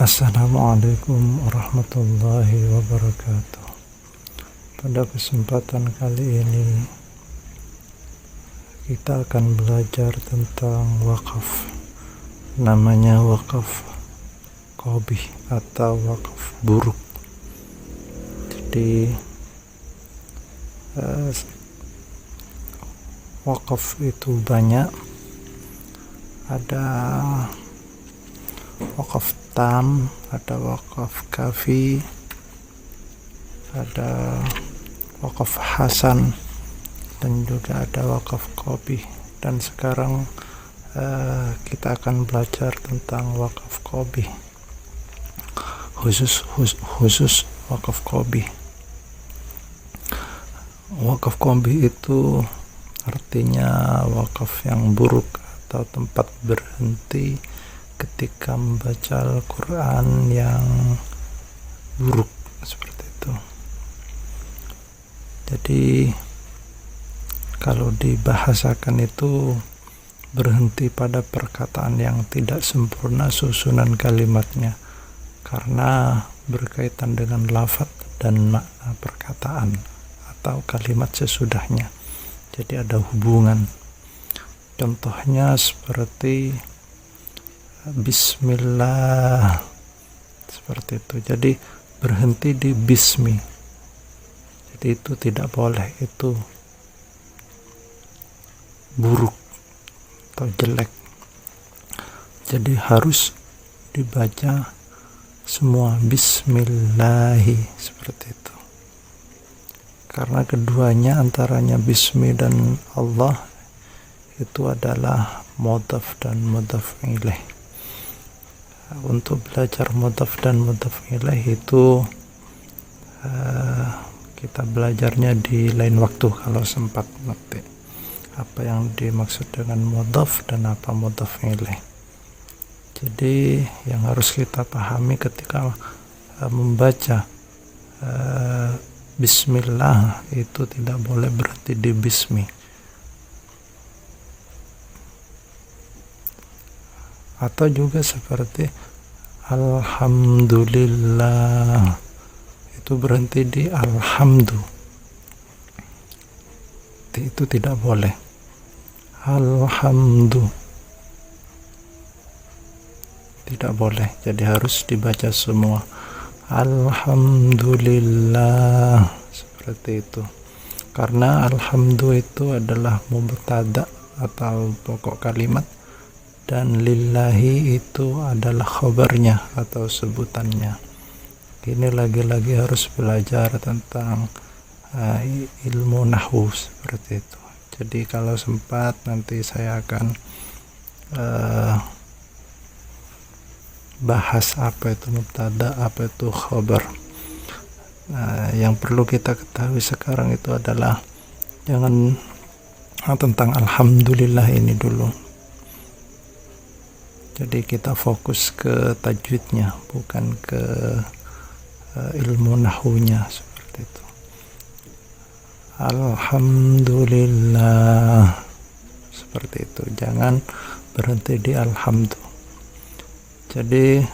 Assalamualaikum warahmatullahi wabarakatuh. Pada kesempatan kali ini kita akan belajar tentang wakaf. Namanya wakaf qabih atau wakaf buruk. Jadi wakaf itu banyak. Ada wakaf tam, ada wakaf kafi, ada wakaf hasan, dan juga ada wakaf qabih. Dan sekarang kita akan belajar tentang wakaf qabih, khusus wakaf qabih. Wakaf qabih itu artinya wakaf yang buruk atau tempat berhenti ketika membaca Al-Quran yang buruk, seperti itu. Jadi kalau dibahasakan itu berhenti pada perkataan yang tidak sempurna susunan kalimatnya, karena berkaitan dengan lafaz dan makna perkataan atau kalimat sesudahnya. Jadi ada hubungan. Contohnya seperti Bismillah, seperti itu. Jadi berhenti di bismi. Jadi itu tidak boleh, itu buruk atau jelek. Jadi harus dibaca semua Bismillahi, seperti itu. Karena keduanya antaranya bismi dan Allah itu adalah mudhaf dan mudhaf ilaih. Untuk belajar mudhaf dan mudhaf ilaih itu kita belajarnya di lain waktu kalau sempat nanti. Apa yang dimaksud dengan mudhaf dan apa mudhaf ilaih. Jadi yang harus kita pahami ketika membaca Bismillah itu tidak boleh berhenti di bismi. Atau juga seperti Alhamdulillah, itu berhenti di alhamdu, itu tidak boleh. Alhamdu tidak boleh, jadi harus dibaca semua Alhamdulillah, seperti itu. Karena alhamdu itu adalah mubtada atau pokok kalimat, dan lillahi itu adalah khabarnya atau sebutannya. Ini lagi-lagi harus belajar tentang ilmu nahwu, seperti itu. Jadi kalau sempat nanti saya akan bahas apa itu mubtada, apa itu khabar. Yang perlu kita ketahui sekarang itu adalah jangan tentang alhamdulillah ini dulu. Jadi kita fokus ke tajwidnya, bukan ke ilmu nahwunya, seperti itu. Alhamdulillah, seperti itu. Jangan berhenti di alhamdu. Jadi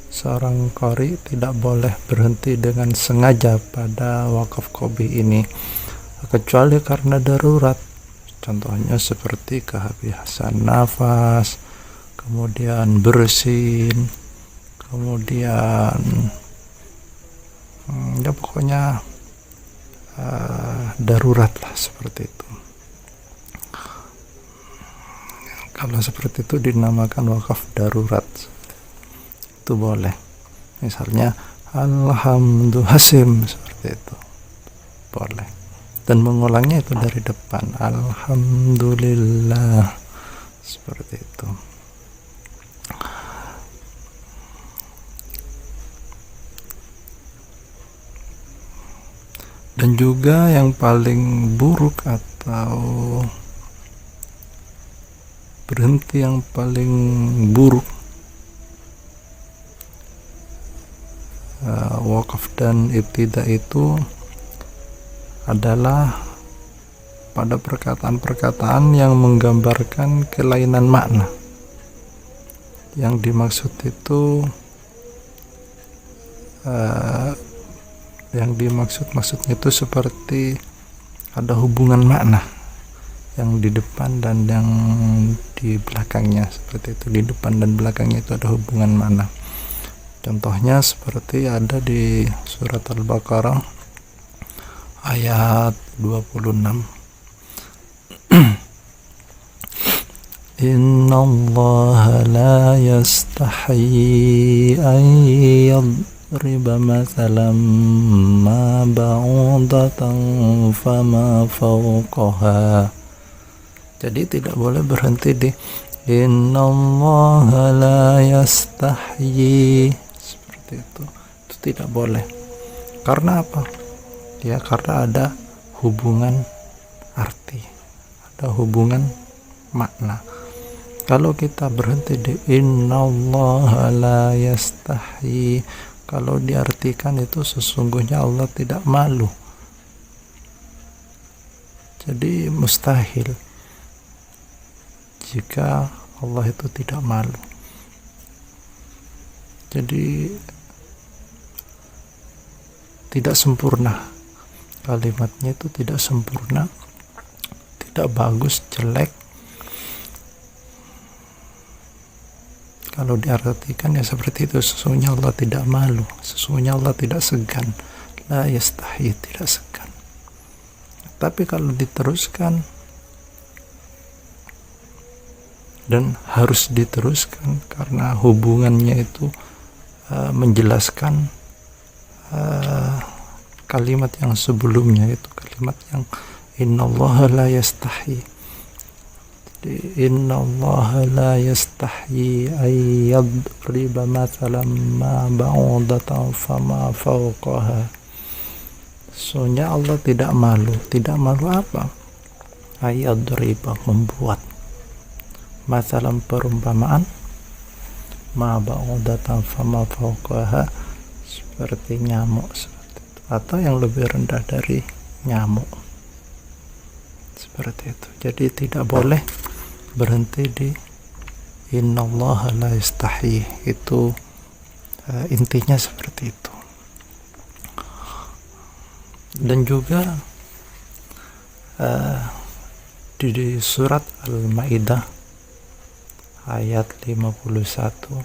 seorang qari tidak boleh berhenti dengan sengaja pada wakaf qabih ini, kecuali karena darurat. Contohnya seperti kehabisan nafas, kemudian bersin, kemudian ya pokoknya darurat lah, seperti itu. Kalau seperti itu dinamakan wakaf darurat, itu boleh. Misalnya Alhamdulillah, seperti itu boleh, dan mengulangnya itu dari depan Alhamdulillah, seperti itu. Dan juga yang paling buruk atau berhenti yang paling buruk wakaf dan ibtida itu adalah pada perkataan-perkataan yang menggambarkan kelainan makna. Yang dimaksud itu yang maksudnya itu seperti ada hubungan makna yang di depan dan yang di belakangnya, seperti itu. Di depan dan belakangnya itu ada hubungan makna. Contohnya seperti ada di surat Al-Baqarah ayat 26. Innallaha la yastahi an yadriba mathalan ma ba'udatan fama fawqaha. Jadi tidak boleh berhenti di innallaha la yastahi, seperti itu tidak boleh. Karena apa? Ya karena ada hubungan arti, ada hubungan makna. Kalau kita berhenti di innallaha la yastahi, kalau diartikan itu sesungguhnya Allah tidak malu. Jadi mustahil jika Allah itu tidak malu. Jadi tidak sempurna, kalimatnya itu tidak sempurna, tidak bagus, jelek. Kalau diartikan ya seperti itu, sesungguhnya Allah tidak malu, sesungguhnya Allah tidak segan, la yastahi, tidak segan. Tapi kalau diteruskan, dan harus diteruskan karena hubungannya itu menjelaskan kalimat yang sebelumnya, itu kalimat yang innallaha la yastahi. Innallaha la yastahi ay yadriba mathalan ma ba'udatan fama fawqaha. Soalnya Allah tidak malu. Tidak malu apa? Ay yadriba, membuat, mathalan perumpamaan, ma ba'udatan fama fawqaha, seperti nyamuk, seperti itu, atau yang lebih rendah dari nyamuk, seperti itu. Jadi tidak boleh berhenti di innallaha la yastahi, itu intinya seperti itu. Dan juga di surat Al-Maidah ayat 51,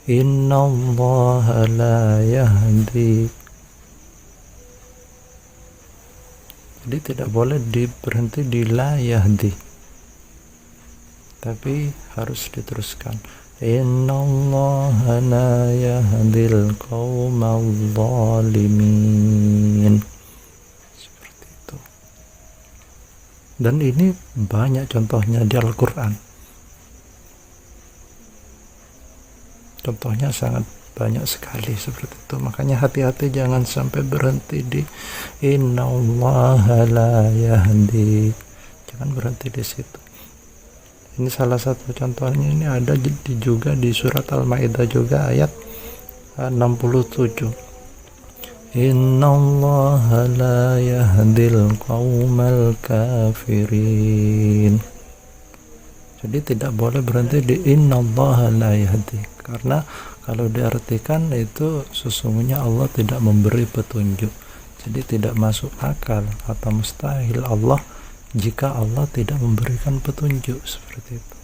innallaha la yahdi. Jadi tidak boleh berhenti di la yahdi, tapi harus diteruskan innallaha la yahdil qaumal zalimin, seperti itu. Dan ini banyak contohnya di Al-Quran, contohnya sangat banyak sekali seperti itu. Makanya hati-hati, jangan sampai berhenti di innallaha la yahdi, jangan berhenti di situ. Ini salah satu contohnya, ini ada juga di surat Al-Maidah juga ayat 67. Innallaha la yahdil qaumal kafirin. Jadi tidak boleh berhenti di innallaha la yahdi, karena kalau diartikan itu sesungguhnya Allah tidak memberi petunjuk. Jadi tidak masuk akal atau mustahil Allah jika Allah tidak memberikan petunjuk, seperti itu.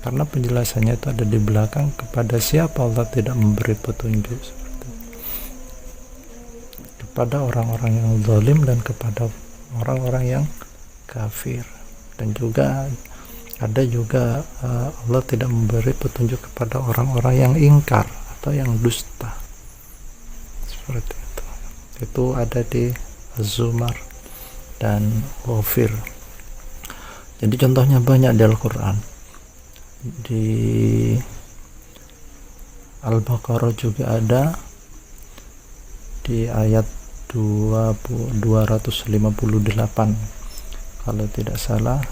Karena penjelasannya itu ada di belakang, kepada siapa Allah tidak memberi petunjuk, seperti itu. Kepada orang-orang yang zalim dan kepada orang-orang yang kafir. Dan juga ada juga Allah tidak memberi petunjuk kepada orang-orang yang ingkar atau yang dusta, seperti itu. Itu ada di Az-Zumar dan Ghafir. Jadi contohnya banyak di Al-Quran. Di Al-Baqarah juga ada di ayat 258 kalau tidak salah,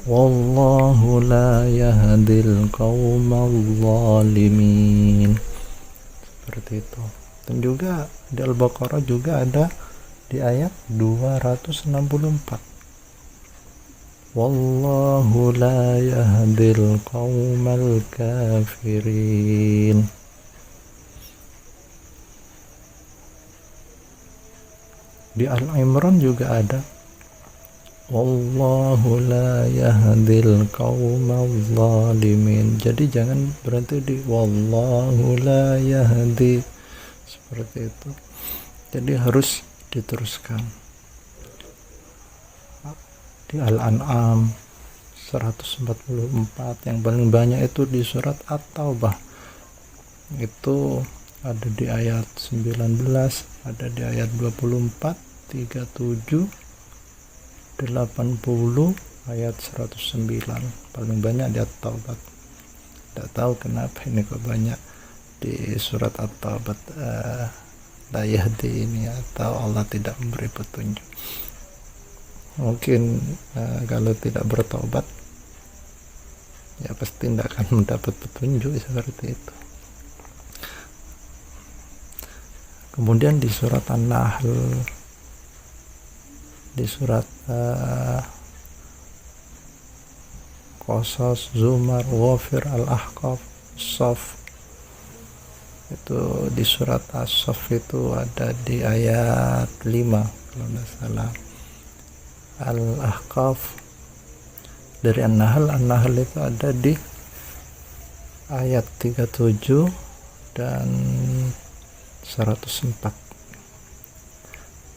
wallahu la yahdil qaumal zalimin, seperti itu. Dan juga di Al-Baqarah juga ada di ayat 264, wallahu la yahdil qaumal kafirin. Di Al-Imran juga ada wallahu la yahdil qaumal zalimin. Jadi jangan berhenti di wallahu la yahdi seperti itu. Jadi harus diteruskan. Di Al-An'am 144 yang paling banyak itu di surat At-Taubah. Itu ada di ayat 19, ada di ayat 24, 37, 80, ayat 109. Paling banyak di At-Taubah. Tidak tahu kenapa ini kok banyak di surat At-Taubah. La yahdi ini, atau Allah tidak memberi petunjuk. Mungkin kalau tidak bertobat ya pasti tidak akan mendapat petunjuk seperti itu. Kemudian di surat An-Nahl, di surat Qasas, Zumar, Ghafir, Al-Ahqaf, Saf, itu di surat As-Saff itu ada di ayat 5 kalau tidak salah. Al-Ahqaf dari An-Nahl itu ada di ayat 37 dan 104,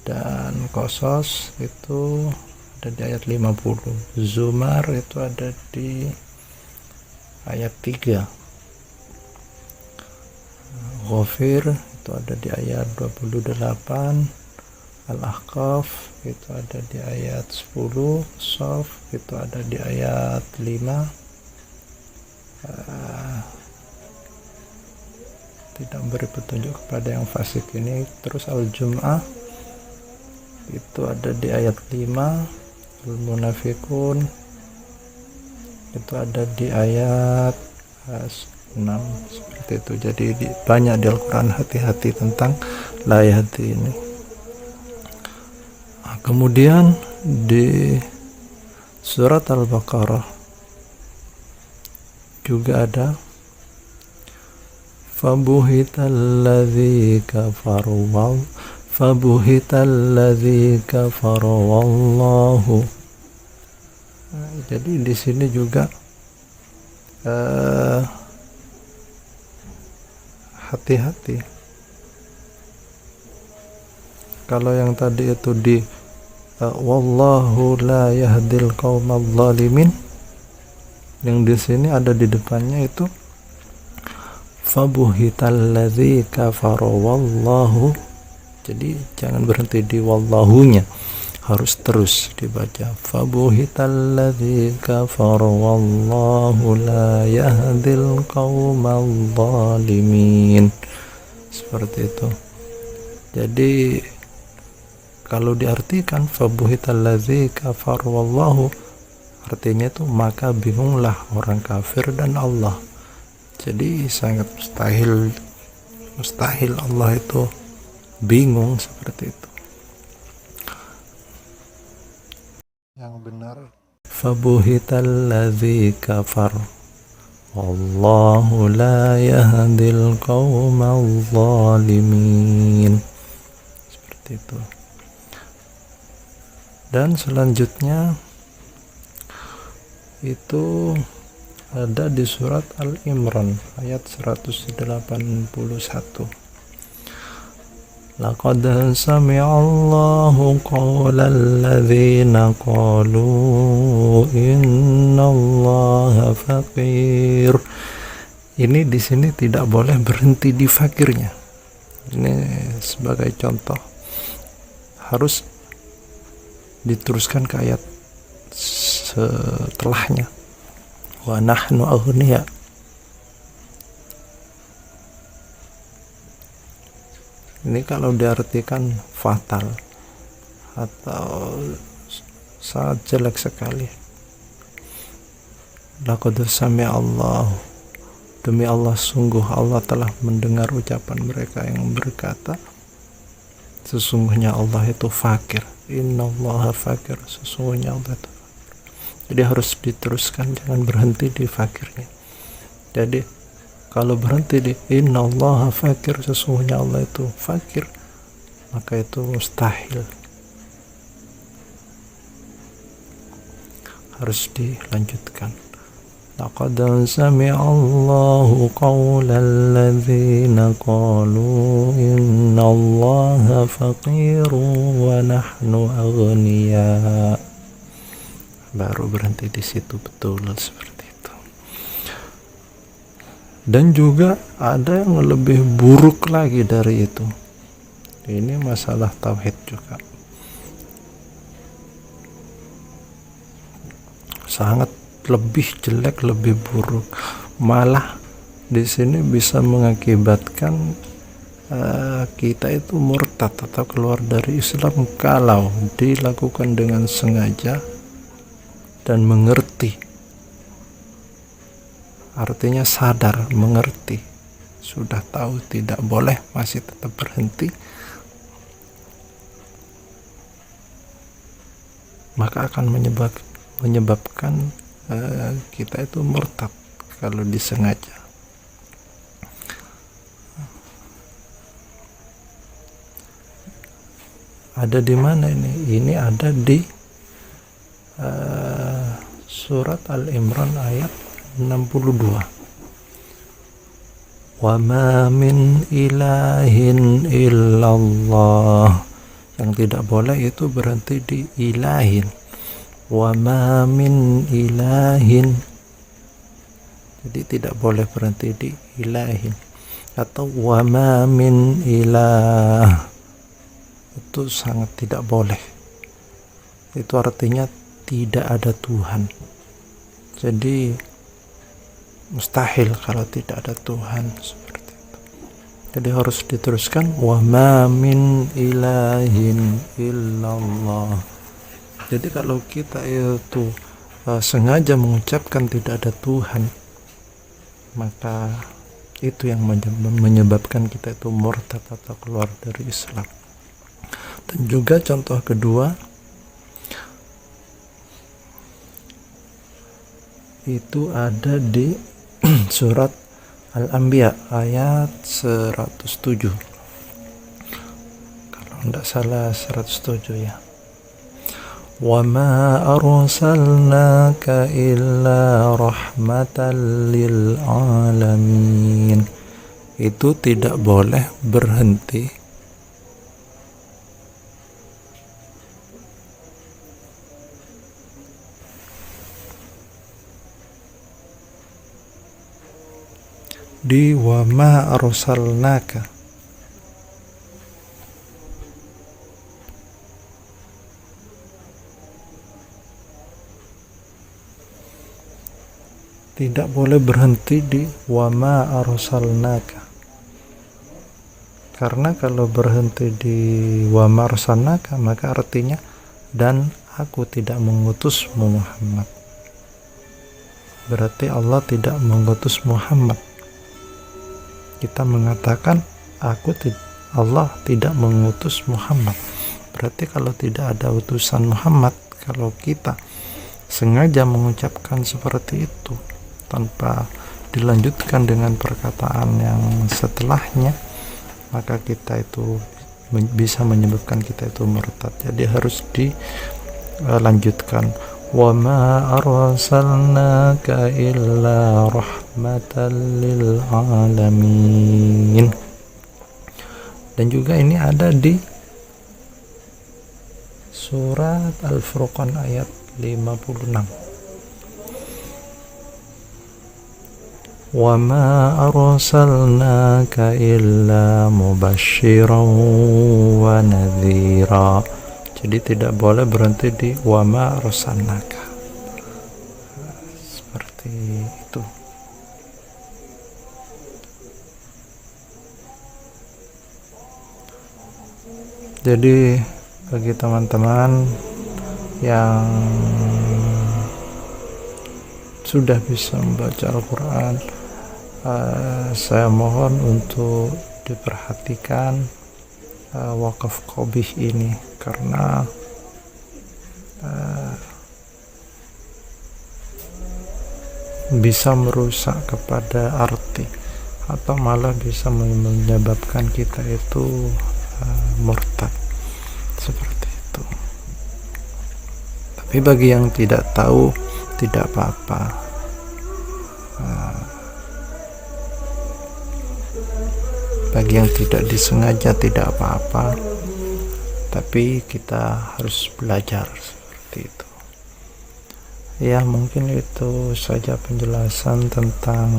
dan Qasas itu ada di ayat 50, Zumar itu ada di ayat 3, Ghafir itu ada di ayat 28, Al-Ahqaf itu ada di ayat 10, Shaf itu ada di ayat 5. Tidak beri petunjuk kepada yang fasik ini. Terus Al-Jum'ah itu ada di ayat 5, Al-Munafiqun itu ada di ayat 6, seperti itu. Jadi banyak di Al-Quran hati-hati tentang la yahdi ini. Kemudian di surat Al-Baqarah juga ada fabuhitalladzi kafaru wallahu. Jadi di sini juga hati-hati. Kalau yang tadi itu di wallahu la yahdil qaumal zalimin, yang di sini ada di depannya itu fabuhitalladzi kafaru wallahu. Jadi jangan berhenti di wallahunya, harus terus dibaca fabuhitalladzi kafaru wallahu la yahdil qaumal zalimin, seperti itu. Jadi kalau diartikan fabuhitalladzi kafaru wallahu, artinya itu maka bingunglah orang kafir dan Allah. Jadi sangat mustahil Allah itu bingung seperti itu. Yang benar fabuhitalladzi kafar wallahu la yahdil qaumal zalimin, seperti itu. Dan selanjutnya itu ada di surat Al-Imran ayat 181. Laqad sami'allahu qawlal ladzina qalu innallaha faqir. Ini di sini tidak boleh berhenti di fakirnya. Ini sebagai contoh, harus diteruskan ke ayat setelahnya, wa nahnu aghniya. Ini kalau diartikan fatal atau sangat jelek sekali. Laqad sami'allahu, demi Allah sungguh Allah telah mendengar ucapan mereka yang berkata sesungguhnya Allah itu fakir. Innallaha fakir, sesungguhnya Allah itu fakir. Jadi harus diteruskan, jangan berhenti di fakirnya. Jadi kalau berhenti di innallaha fakir, sesungguhnya Allah itu fakir, maka itu mustahil harus dilanjutkan. Laqad sami'allahu qawlal ladzina qalu innallaha faqirun wa nahnu aghniya. Baru berhenti di situ, betul seperti itu. Dan juga ada yang lebih buruk lagi dari itu. Ini masalah tauhid juga. Sangat lebih jelek, lebih buruk. Malah di sini bisa mengakibatkan kita itu murtad atau keluar dari Islam kalau dilakukan dengan sengaja dan mengerti. Artinya sadar, mengerti, sudah tahu tidak boleh, masih tetap berhenti, maka akan menyebabkan kita itu murtad kalau disengaja. Ada di mana ini? Ini ada di surat Al-Imran ayat 62. Wa ma min ilahin illallah. Yang tidak boleh itu berhenti di ilahin. Wa ma min ilahin. Jadi tidak boleh berhenti di ilahin. Atau wa ma min ilah. Itu sangat tidak boleh. Itu artinya tidak ada Tuhan. Jadi mustahil kalau tidak ada Tuhan, seperti itu. Jadi harus diteruskan wa ma min ilahin illallah. Jadi kalau kita itu sengaja mengucapkan tidak ada Tuhan, maka itu yang menyebabkan kita itu murtad atau keluar dari Islam. Dan juga contoh kedua itu ada di surat Al-Anbiya ayat 107. Kalau tidak salah 107 ya. Wa ma arsalnaka illa rahmatan lil alamin. Itu tidak boleh berhenti di wa ma arsalnaka. Tidak boleh berhenti di wa ma arsalnaka. Karena kalau berhenti di wa ma arsalnaka maka artinya dan aku tidak mengutusmu Muhammad. Berarti Allah tidak mengutus Muhammad. Kita mengatakan Allah tidak mengutus Muhammad. Berarti kalau tidak ada utusan Muhammad, kalau kita sengaja mengucapkan seperti itu tanpa dilanjutkan dengan perkataan yang setelahnya, maka kita itu bisa menyebabkan kita itu murtad. Jadi harus dilanjutkan wa ma arsalnaka illa rahmatan lil alamin. Dan juga ini ada di surat Al-Furqan ayat 56. Wa ma arsalnaka illa mubasysyiran wa nadhira. Jadi tidak boleh berhenti di wa ma arsalnaka. Seperti itu. Jadi bagi teman-teman yang sudah bisa membaca Al-Quran, saya mohon untuk diperhatikan wakaf qabih ini, karena bisa merusak kepada arti atau malah bisa menyebabkan kita itu murtad, seperti itu. Tapi bagi yang tidak tahu tidak apa-apa. Bagi yang tidak disengaja tidak apa-apa, tapi kita harus belajar seperti itu. Ya, mungkin itu saja penjelasan tentang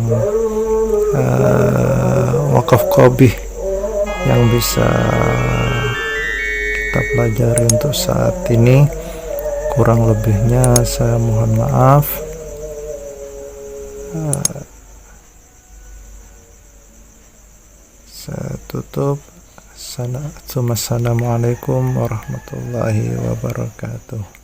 wakaf qabih yang bisa kita pelajari untuk saat ini. Kurang lebihnya saya mohon maaf. Saya tutup. Assalamualaikum warahmatullahi wabarakatuh.